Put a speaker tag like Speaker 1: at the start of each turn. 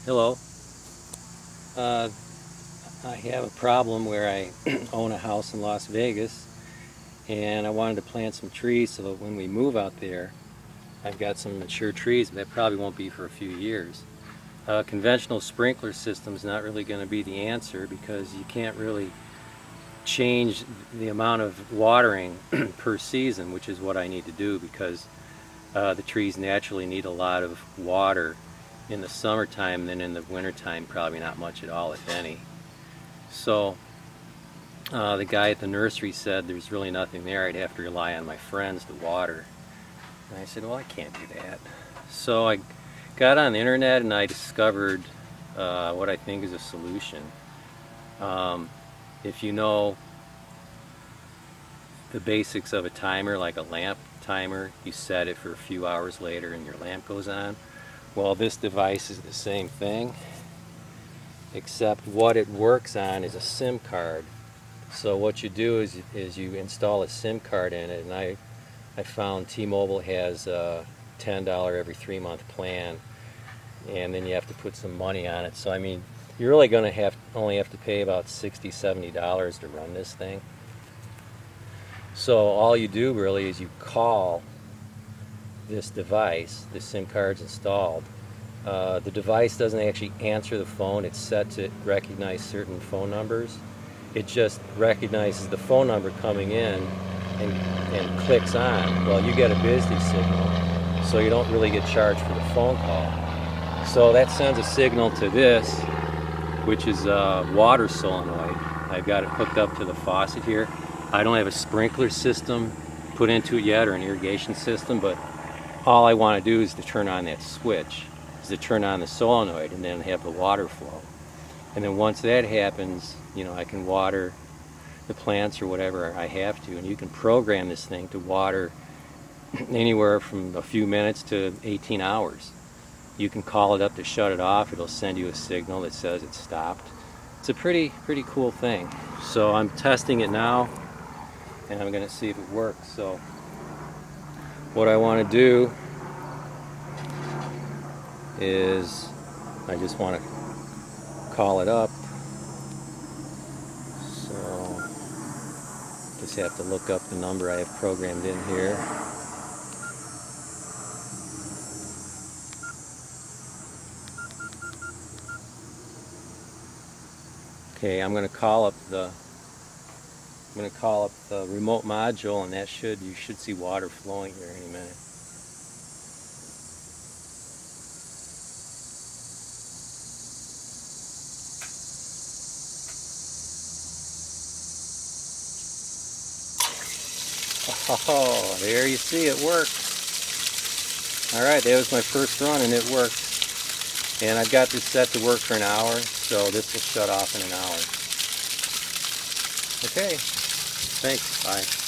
Speaker 1: Hello. Uh, I have a problem where I own a house in Las Vegas and I wanted to plant some trees so that when we move out there I've got some mature trees, but that probably won't be for a few years. A conventional sprinkler system is not really going to be the answer because you can't really change the amount of watering per season, which is what I need to do because the trees naturally need a lot of water in the summertime, and then in the wintertime probably not much at all, if any. So the guy at the nursery said there's really nothing there. I'd have to rely on my friends to water. And I said, well, I can't do that. So I got on the internet and I discovered what I think is a solution. If you know the basics of a timer, like a lamp timer, you set it for a few hours later and your lamp goes on. Well, this device is the same thing, except what it works on is a SIM card. So what you do is you install a SIM card in it, and I found T-Mobile has a $10 every 3-month plan, and then you have to put some money on it. So I mean, you're really going to only have to pay about $60–70 to run this thing. So all you do really is you call this device, the SIM card's installed. The device doesn't actually answer the phone. It's set to recognize certain phone numbers. It just recognizes the phone number coming in and clicks on. Well, you get a busy signal, so you don't really get charged for the phone call. So that sends a signal to this, which is a water solenoid. I've got it hooked up to the faucet here. I don't have a sprinkler system put into it yet, or an irrigation system, but all I want to do is to turn on that switch, is to turn on the solenoid and then have the water flow. And then once that happens, you know, I can water the plants or whatever I have to, and you can program this thing to water anywhere from a few minutes to 18 hours. You can call it up to shut it off. It'll send you a signal that says it's stopped. It's a pretty cool thing. So I'm testing it now, and I'm going to see if it works. So what I want to do is I just want to call it up. So just have to look up the number I have programmed in here. Okay, I'm going to call up the remote module, and you should see water flowing here any minute. Oh, there you see it works. Alright, that was my first run and it worked. And I've got this set to work for an hour, so this will shut off in an hour. Okay, thanks, bye.